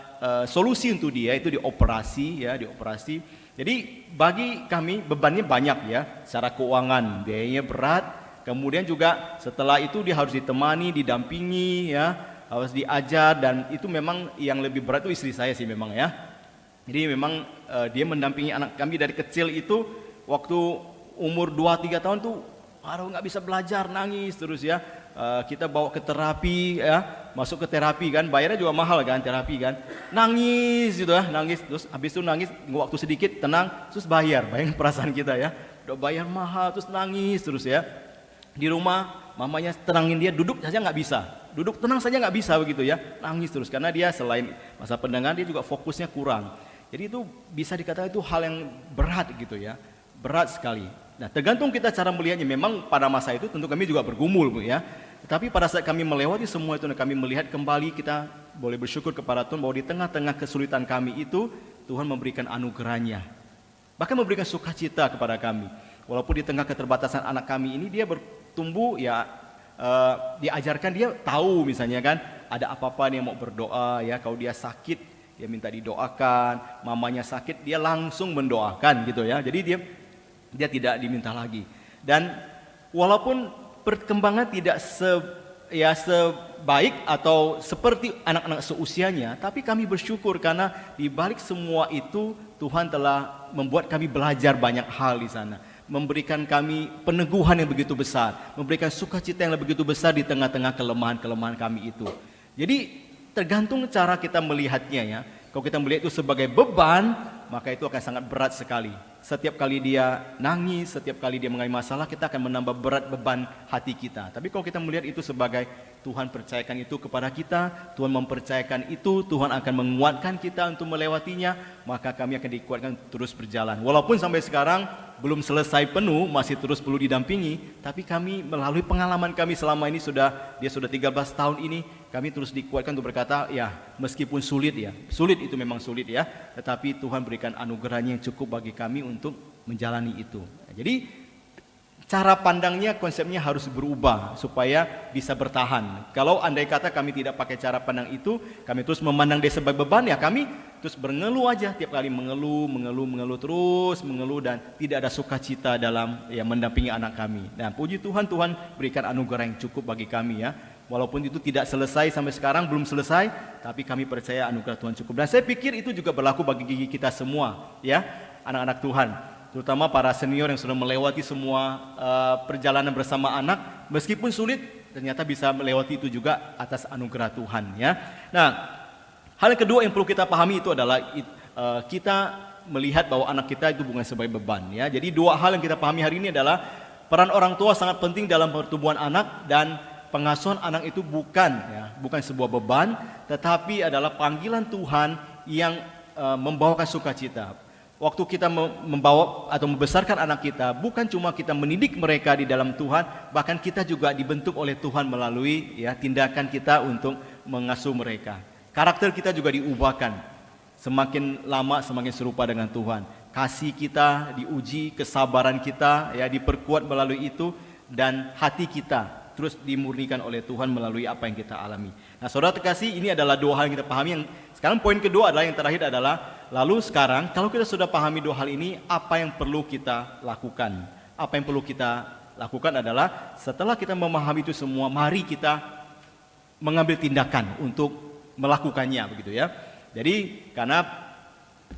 solusi untuk dia, itu dioperasi ya, dioperasi. Jadi bagi kami bebannya banyak ya, secara keuangan biayanya berat. Kemudian juga setelah itu dia harus ditemani, didampingi ya, harus diajar, dan itu memang yang lebih berat itu istri saya sih memang ya. Jadi memang dia mendampingi anak kami dari kecil itu, waktu umur 2-3 tahun tuh aduh nggak bisa belajar, nangis terus ya. Kita bawa ke terapi ya, masuk ke terapi kan, bayarnya juga mahal kan, terapi kan, nangis gitu ya, nangis, terus habis itu nangis waktu sedikit tenang, terus bayar, bayangin perasaan kita ya, udah bayar mahal terus nangis terus ya. Di rumah mamanya tenangin dia, duduk saja nggak bisa, duduk tenang saja nggak bisa begitu ya, nangis terus karena dia selain masa pendengaran dia juga fokusnya kurang. Jadi itu bisa dikatakan itu hal yang berat gitu ya, berat sekali. Nah, tergantung kita cara melihatnya. Memang pada masa itu tentu kami juga bergumul Bu ya. Tetapi pada saat kami melewati semua itu, kami melihat kembali, kita boleh bersyukur kepada Tuhan bahwa di tengah-tengah kesulitan kami itu Tuhan memberikan anugerahnya, bahkan memberikan sukacita kepada kami. Walaupun di tengah keterbatasan anak kami ini, dia bertumbuh ya, diajarkan, dia tahu misalnya kan ada apa-apa dia mau berdoa ya. Kalau dia sakit dia minta didoakan, mamanya sakit dia langsung mendoakan gitu ya. Jadi dia tidak diminta lagi. Dan walaupun perkembangan tidak sebaik atau seperti anak-anak seusianya, tapi kami bersyukur karena di balik semua itu Tuhan telah membuat kami belajar banyak hal di sana, memberikan kami peneguhan yang begitu besar, memberikan sukacita yang begitu besar di tengah-tengah kelemahan-kelemahan kami itu. Jadi tergantung cara kita melihatnya ya. Kalau kita melihat itu sebagai beban, maka itu akan sangat berat sekali. Setiap kali dia nangis, setiap kali dia mengalami masalah, kita akan menambah berat beban hati kita. Tapi kalau kita melihat itu sebagai Tuhan percayakan itu kepada kita, Tuhan mempercayakan itu, Tuhan akan menguatkan kita untuk melewatinya, maka kami akan dikuatkan terus berjalan. Walaupun sampai sekarang belum selesai penuh, masih terus perlu didampingi, tapi kami melalui pengalaman kami selama ini dia sudah 13 tahun ini, kami terus dikuatkan untuk berkata, ya meskipun sulit ya, sulit itu memang sulit ya, tetapi Tuhan berikan anugerahnya yang cukup bagi kami untuk menjalani itu. Jadi cara pandangnya, konsepnya harus berubah supaya bisa bertahan. Kalau andai kata kami tidak pakai cara pandang itu, kami terus memandang dia sebagai beban, ya kami terus mengeluh aja, tiap kali mengeluh dan tidak ada sukacita dalam ya mendampingi anak kami. Nah, puji Tuhan, Tuhan berikan anugerah yang cukup bagi kami ya. Walaupun itu tidak selesai sampai sekarang, belum selesai, tapi kami percaya anugerah Tuhan cukup. Dan saya pikir itu juga berlaku bagi kita semua ya, anak-anak Tuhan. Terutama para senior yang sudah melewati semua perjalanan bersama anak, meskipun sulit, ternyata bisa melewati itu juga atas anugerah Tuhan ya. Nah, hal yang kedua yang perlu kita pahami itu adalah kita melihat bahwa anak kita itu bukan sebagai beban ya. Jadi dua hal yang kita pahami hari ini adalah peran orang tua sangat penting dalam pertumbuhan anak, dan pengasuhan anak itu bukan sebuah beban, tetapi adalah panggilan Tuhan yang membawakan sukacita. Waktu kita membawa atau membesarkan anak kita, bukan cuma kita mendidik mereka di dalam Tuhan, bahkan kita juga dibentuk oleh Tuhan melalui ya tindakan kita untuk mengasuh mereka. Karakter kita juga diubahkan. Semakin lama semakin serupa dengan Tuhan. Kasih kita diuji, kesabaran kita ya diperkuat melalui itu, dan hati kita terus dimurnikan oleh Tuhan melalui apa yang kita alami. Nah, saudara terkasih, ini adalah dua hal yang kita pahami yang Sekarang poin kedua adalah yang terakhir adalah, lalu sekarang kalau kita sudah pahami dua hal ini, apa yang perlu kita lakukan? Apa yang perlu kita lakukan adalah setelah kita memahami itu semua, mari kita mengambil tindakan untuk melakukannya, begitu ya. Jadi karena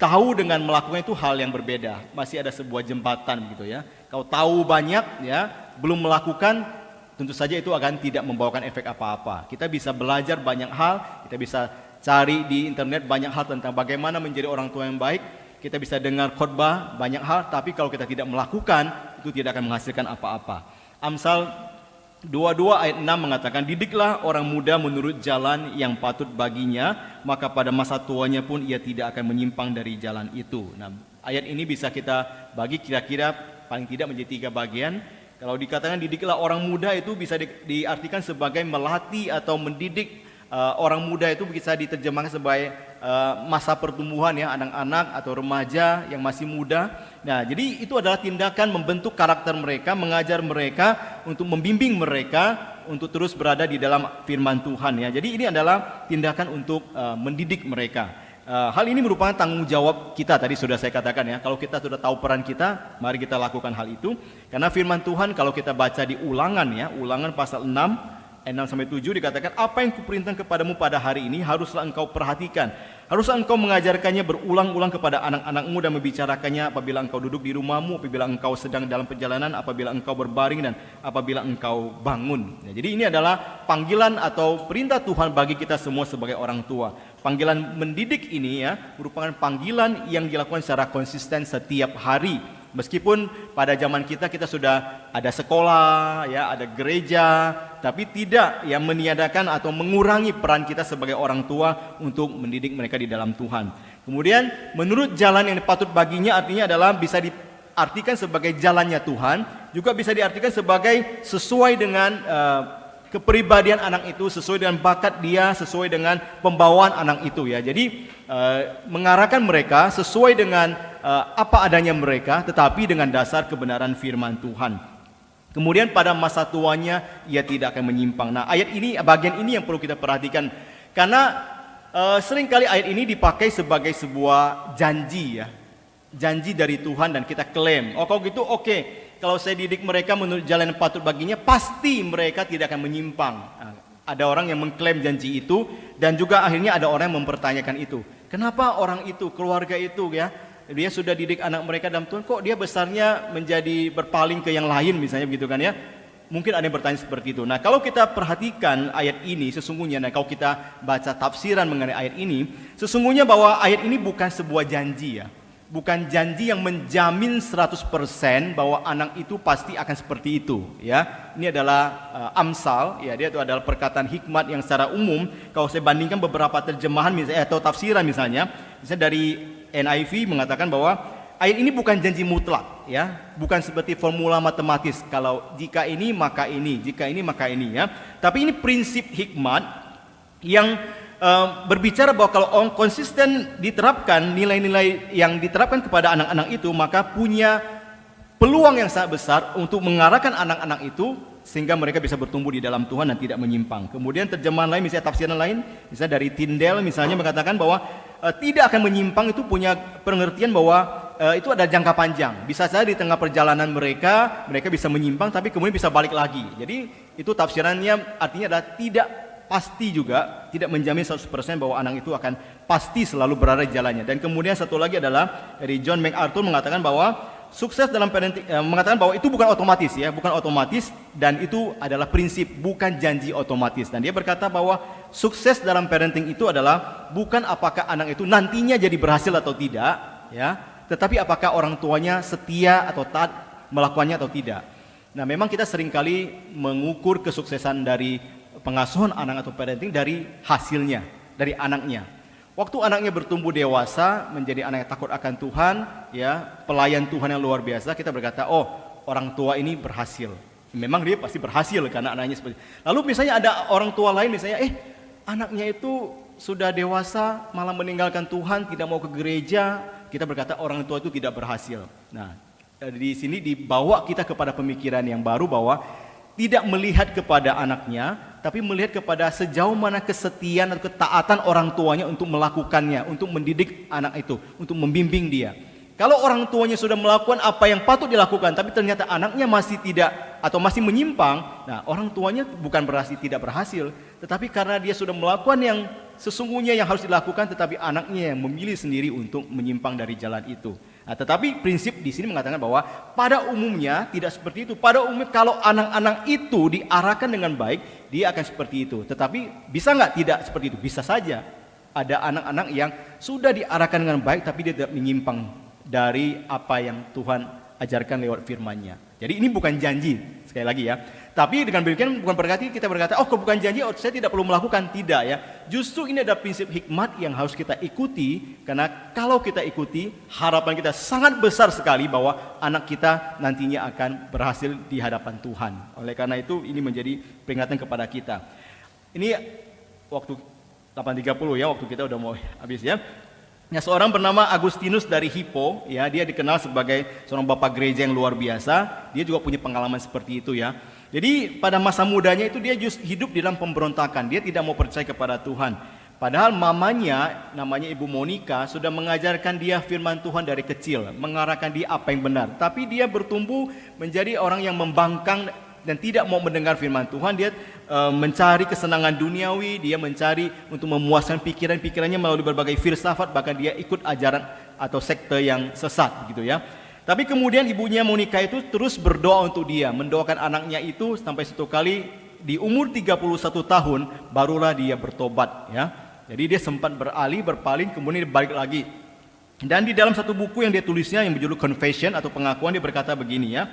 tahu dengan melakukan itu hal yang berbeda, masih ada sebuah jembatan, begitu ya. Kau tahu banyak ya, belum melakukan, tentu saja itu akan tidak membawakan efek apa-apa. Kita bisa belajar banyak hal, kita bisa cari di internet banyak hal tentang bagaimana menjadi orang tua yang baik. Kita bisa dengar khotbah banyak hal, tapi kalau kita tidak melakukan, itu tidak akan menghasilkan apa-apa. Amsal 22 ayat 6 mengatakan, didiklah orang muda menurut jalan yang patut baginya, maka pada masa tuanya pun ia tidak akan menyimpang dari jalan itu. Nah, ayat ini bisa kita bagi kira-kira paling tidak menjadi 3 bagian. Kalau dikatakan didiklah orang muda, itu bisa diartikan sebagai melatih atau mendidik. Orang muda itu bisa diterjemahkan sebagai masa pertumbuhan ya, anak-anak atau remaja yang masih muda. Nah, jadi itu adalah tindakan membentuk karakter mereka, mengajar mereka, untuk membimbing mereka untuk terus berada di dalam firman Tuhan ya. Jadi ini adalah tindakan untuk mendidik mereka. Hal ini merupakan tanggung jawab kita, tadi sudah saya katakan ya. Kalau kita sudah tahu peran kita, mari kita lakukan hal itu. Karena firman Tuhan kalau kita baca di Ulangan ya, Ulangan pasal 6 sampai 7 dikatakan, apa yang kuperintahkan kepadamu pada hari ini haruslah engkau perhatikan, haruslah engkau mengajarkannya berulang-ulang kepada anak-anakmu dan membicarakannya apabila engkau duduk di rumahmu, apabila engkau sedang dalam perjalanan, apabila engkau berbaring, dan apabila engkau bangun. Nah, jadi ini adalah panggilan atau perintah Tuhan bagi kita semua sebagai orang tua. Panggilan mendidik ini ya merupakan panggilan yang dilakukan secara konsisten setiap hari. Meskipun pada zaman kita sudah ada sekolah, ya, ada gereja, tapi tidak yang meniadakan atau mengurangi peran kita sebagai orang tua untuk mendidik mereka di dalam Tuhan. Kemudian menurut jalan yang patut baginya artinya adalah bisa diartikan sebagai jalannya Tuhan, juga bisa diartikan sebagai sesuai dengan kepribadian anak itu, sesuai dengan bakat dia, sesuai dengan pembawaan anak itu ya. Jadi mengarahkan mereka sesuai dengan apa adanya mereka, tetapi dengan dasar kebenaran firman Tuhan. Kemudian pada masa tuanya ia tidak akan menyimpang. Nah, ayat ini, bagian ini yang perlu kita perhatikan, karena seringkali ayat ini dipakai sebagai sebuah janji ya, janji dari Tuhan, dan kita klaim, oh kalau gitu oke, kalau saya didik mereka menurut jalan yang patut baginya, pasti mereka tidak akan menyimpang. Nah, ada orang yang mengklaim janji itu, dan juga akhirnya ada orang yang mempertanyakan itu. Kenapa orang itu, keluarga itu ya, dia sudah didik anak mereka dalam Tuhan, kok dia besarnya menjadi berpaling ke yang lain misalnya begitu kan ya. Mungkin ada yang bertanya seperti itu. Nah, kalau kita perhatikan ayat ini sesungguhnya, nah kalau kita baca tafsiran mengenai ayat ini, sesungguhnya bahwa ayat ini bukan sebuah janji ya. Bukan janji yang menjamin 100% bahwa anak itu pasti akan seperti itu ya. Ini adalah amsal ya, dia itu adalah perkataan hikmat yang secara umum. Kalau saya bandingkan beberapa terjemahan misalnya atau tafsiran misalnya dari NIV mengatakan bahwa ayat ini bukan janji mutlak ya, bukan seperti formula matematis, kalau jika ini maka ini, jika ini maka ini ya. Tapi ini prinsip hikmat yang berbicara bahwa kalau konsisten diterapkan nilai-nilai yang diterapkan kepada anak-anak itu, maka punya peluang yang sangat besar untuk mengarahkan anak-anak itu sehingga mereka bisa bertumbuh di dalam Tuhan dan tidak menyimpang. Kemudian terjemahan lain, misalnya tafsiran lain, misalnya dari Tyndale misalnya mengatakan bahwa tidak akan menyimpang itu punya pengertian bahwa itu ada jangka panjang. Bisa saja di tengah perjalanan mereka bisa menyimpang, tapi kemudian bisa balik lagi. Jadi itu tafsirannya artinya adalah tidak pasti juga, tidak menjamin 100% bahwa anak itu akan pasti selalu berada di jalannya. Dan kemudian satu lagi adalah dari John MacArthur mengatakan bahwa sukses dalam parenting, mengatakan bahwa itu bukan otomatis ya, bukan otomatis, dan itu adalah prinsip, bukan janji otomatis. Dan dia berkata bahwa sukses dalam parenting itu adalah bukan apakah anak itu nantinya jadi berhasil atau tidak ya, tetapi apakah orang tuanya setia atau taat melakukannya atau tidak. Nah, memang kita seringkali mengukur kesuksesan dari pengasuhan anak atau parenting dari hasilnya, dari anaknya. Waktu anaknya bertumbuh dewasa menjadi anak yang takut akan Tuhan, ya, pelayan Tuhan yang luar biasa, kita berkata, oh, orang tua ini berhasil. Memang dia pasti berhasil karena anaknya seperti. Lalu misalnya ada orang tua lain misalnya, anaknya itu sudah dewasa malah meninggalkan Tuhan, tidak mau ke gereja, kita berkata orang tua itu tidak berhasil. Nah, di sini dibawa kita kepada pemikiran yang baru bahwa tidak melihat kepada anaknya, tapi melihat kepada sejauh mana kesetiaan atau ketaatan orang tuanya untuk melakukannya, untuk mendidik anak itu, untuk membimbing dia. Kalau orang tuanya sudah melakukan apa yang patut dilakukan, tapi ternyata anaknya masih tidak atau masih menyimpang, nah orang tuanya bukan berarti tidak berhasil, tetapi karena dia sudah melakukan yang sesungguhnya yang harus dilakukan, tetapi anaknya yang memilih sendiri untuk menyimpang dari jalan itu. Nah, tetapi prinsip di sini mengatakan bahwa pada umumnya tidak seperti itu. Pada umumnya kalau anak-anak itu diarahkan dengan baik, dia akan seperti itu. Tetapi bisa nggak tidak seperti itu? Bisa saja. Ada anak-anak yang sudah diarahkan dengan baik, tapi dia tidak menyimpang dari apa yang Tuhan ajarkan lewat firman-Nya. Jadi ini bukan janji, sekali lagi ya. Tapi dengan demikian bukan berarti kita berkata, oh kalau bukan janji, oh, saya tidak perlu melakukan. Tidak ya. Justru ini ada prinsip hikmat yang harus kita ikuti. Karena kalau kita ikuti, harapan kita sangat besar sekali bahwa anak kita nantinya akan berhasil di hadapan Tuhan. Oleh karena itu ini menjadi peringatan kepada kita. Ini waktu 8.30 ya, waktu kita udah mau habis ya. Ya, seorang bernama Agustinus dari Hippo, ya, dia dikenal sebagai seorang bapak gereja yang luar biasa. Dia juga punya pengalaman seperti itu ya. Jadi pada masa mudanya itu dia hidup dalam pemberontakan. Dia tidak mau percaya kepada Tuhan. Padahal mamanya, namanya Ibu Monica, sudah mengajarkan dia firman Tuhan dari kecil, mengarahkan dia apa yang benar. Tapi dia bertumbuh menjadi orang yang membangkang dan tidak mau mendengar firman Tuhan. Dia mencari kesenangan duniawi, dia mencari untuk memuaskan pikiran-pikirannya melalui berbagai filsafat, bahkan dia ikut ajaran atau sekte yang sesat gitu ya. Tapi kemudian ibunya Monica itu terus berdoa untuk dia, mendoakan anaknya itu sampai satu kali di umur 31 tahun barulah dia bertobat ya. Jadi dia sempat berpaling, kemudian dia balik lagi. Dan di dalam satu buku yang dia tulisnya yang berjudul Confession atau pengakuan, dia berkata begini ya.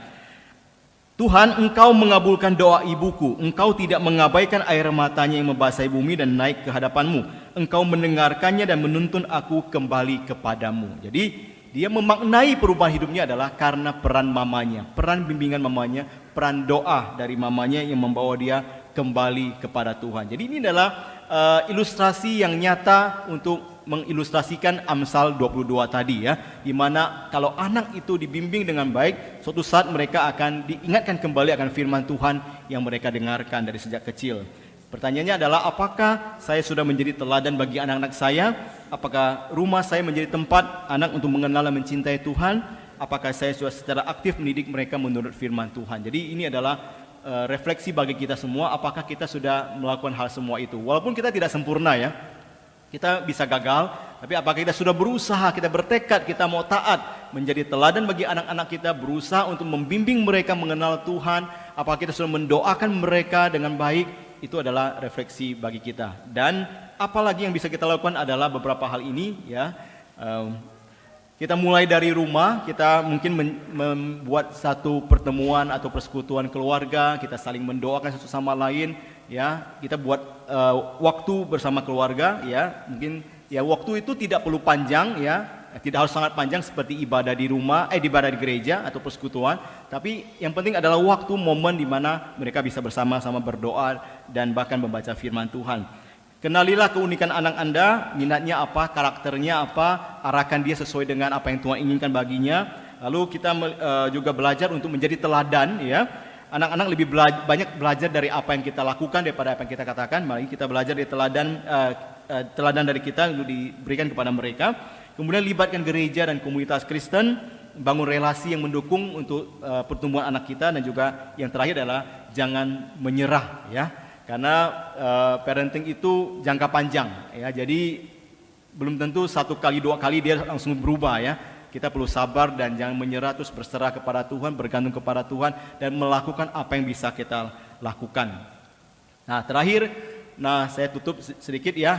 Tuhan, Engkau mengabulkan doa ibuku. Engkau tidak mengabaikan air matanya yang membasahi bumi dan naik ke hadapan-Mu. Engkau mendengarkannya dan menuntun aku kembali kepadamu. Jadi dia memaknai perubahan hidupnya adalah karena peran mamanya, peran bimbingan mamanya, peran doa dari mamanya yang membawa dia kembali kepada Tuhan. Jadi ini adalah ilustrasi yang nyata untuk mengilustrasikan Amsal 22 tadi ya, di mana kalau anak itu dibimbing dengan baik, suatu saat mereka akan diingatkan kembali akan firman Tuhan yang mereka dengarkan dari sejak kecil. Pertanyaannya adalah, apakah saya sudah menjadi teladan bagi anak-anak saya? Apakah rumah saya menjadi tempat anak untuk mengenal dan mencintai Tuhan? Apakah saya sudah secara aktif mendidik mereka menurut firman Tuhan? Jadi ini adalah refleksi bagi kita semua, apakah kita sudah melakukan hal semua itu. Walaupun kita tidak sempurna ya, kita bisa gagal, tapi apakah kita sudah berusaha, kita bertekad, kita mau taat, menjadi teladan bagi anak-anak kita, berusaha untuk membimbing mereka mengenal Tuhan, apakah kita sudah mendoakan mereka dengan baik, itu adalah refleksi bagi kita. Dan apalagi yang bisa kita lakukan adalah beberapa hal ini ya. Kita mulai dari rumah, kita mungkin membuat satu pertemuan atau persekutuan keluarga, kita saling mendoakan satu sama lain, ya. Kita buat waktu bersama keluarga, ya. Mungkin ya waktu itu tidak perlu panjang, ya. Tidak harus sangat panjang seperti ibadah di rumah, ibadah di gereja atau persekutuan, tapi yang penting adalah waktu momen di mana mereka bisa bersama-sama berdoa dan bahkan membaca firman Tuhan. Kenalilah keunikan anak Anda, minatnya apa, karakternya apa, arahkan dia sesuai dengan apa yang Tuhan inginkan baginya. Lalu kita juga belajar untuk menjadi teladan ya. Anak-anak lebih banyak belajar dari apa yang kita lakukan daripada apa yang kita katakan. Mari kita belajar dari teladan dari kita untuk diberikan kepada mereka. Kemudian libatkan gereja dan komunitas Kristen, bangun relasi yang mendukung untuk pertumbuhan anak kita, dan juga yang terakhir adalah jangan menyerah ya. Karena parenting itu jangka panjang ya, jadi belum tentu satu kali dua kali dia langsung berubah ya. Kita perlu sabar dan jangan menyerah, terus berserah kepada Tuhan, bergantung kepada Tuhan, dan melakukan apa yang bisa kita lakukan. Nah terakhir, saya tutup sedikit ya.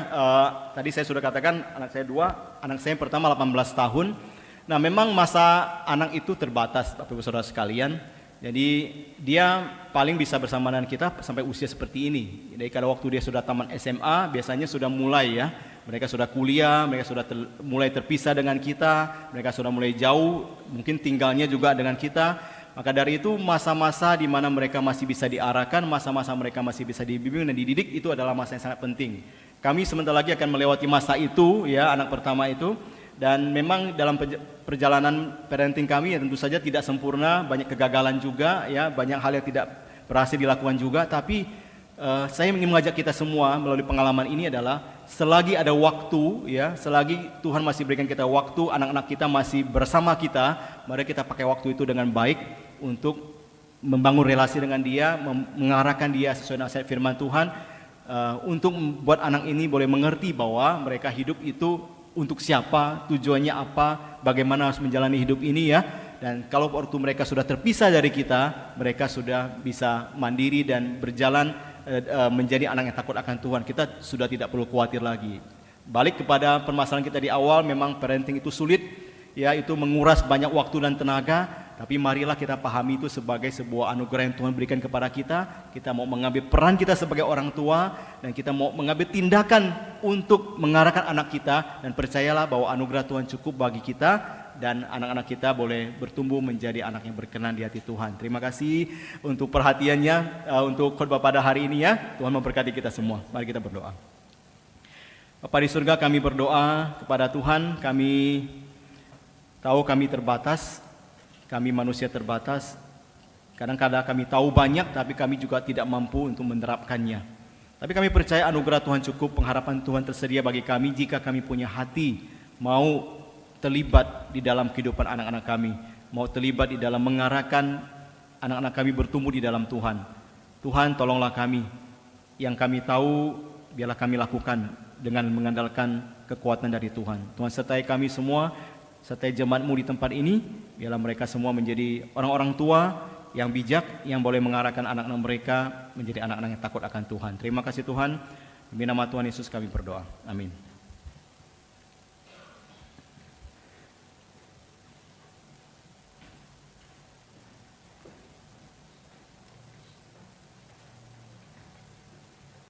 Tadi saya sudah katakan anak saya 2, anak saya yang pertama 18 tahun. Nah memang masa anak itu terbatas Bapak Ibu Saudara sekalian. Jadi dia paling bisa bersama dengan kita sampai usia seperti ini. Jadi kalau waktu dia sudah taman SMA, biasanya sudah mulai ya. Mereka sudah kuliah, mereka sudah mulai terpisah dengan kita, mereka sudah mulai jauh, mungkin tinggalnya juga dengan kita. Maka dari itu masa-masa di mana mereka masih bisa diarahkan, masa-masa mereka masih bisa dibimbing dan dididik, itu adalah masa yang sangat penting. Kami sebentar lagi akan melewati masa itu ya, anak pertama itu. Dan memang dalam perjalanan parenting kami ya tentu saja tidak sempurna, banyak kegagalan juga ya, banyak hal yang tidak berhasil dilakukan juga, tapi saya ingin mengajak kita semua melalui pengalaman ini adalah selagi ada waktu, ya, selagi Tuhan masih berikan kita waktu, anak-anak kita masih bersama kita, mari kita pakai waktu itu dengan baik untuk membangun relasi dengan Dia, mengarahkan dia sesuai nasihat firman Tuhan, untuk membuat anak ini boleh mengerti bahwa mereka hidup itu untuk siapa, tujuannya apa, bagaimana harus menjalani hidup ini, ya. Dan kalau waktu mereka sudah terpisah dari kita, mereka sudah bisa mandiri dan berjalan menjadi anak yang takut akan Tuhan. Kita sudah tidak perlu khawatir lagi. Balik kepada permasalahan kita di awal, memang parenting itu sulit, ya, itu menguras banyak waktu dan tenaga. Tapi marilah kita pahami itu sebagai sebuah anugerah yang Tuhan berikan kepada kita. Kita mau mengambil peran kita sebagai orang tua, dan kita mau mengambil tindakan untuk mengarahkan anak kita. Dan percayalah bahwa anugerah Tuhan cukup bagi kita, dan anak-anak kita boleh bertumbuh menjadi anak yang berkenan di hati Tuhan. Terima kasih untuk perhatiannya untuk khotbah pada hari ini, ya. Tuhan memberkati kita semua. Mari kita berdoa. Bapa di surga, kami berdoa kepada Tuhan. Kami tahu kami terbatas, kami manusia terbatas. Kadang-kadang kami tahu banyak, tapi kami juga tidak mampu untuk menerapkannya. Tapi kami percaya anugerah Tuhan cukup, pengharapan Tuhan tersedia bagi kami jika kami punya hati mau terlibat di dalam kehidupan anak-anak kami, mau terlibat di dalam mengarahkan anak-anak kami bertumbuh di dalam Tuhan. Tuhan, tolonglah kami. Yang kami tahu, biarlah kami lakukan dengan mengandalkan kekuatan dari Tuhan. Tuhan sertai kami semua, sertai jemaat-Mu di tempat ini. Biarlah mereka semua menjadi orang-orang tua yang bijak, yang boleh mengarahkan anak-anak mereka menjadi anak-anak yang takut akan Tuhan. Terima kasih Tuhan. Demi nama Tuhan Yesus kami berdoa. Amin.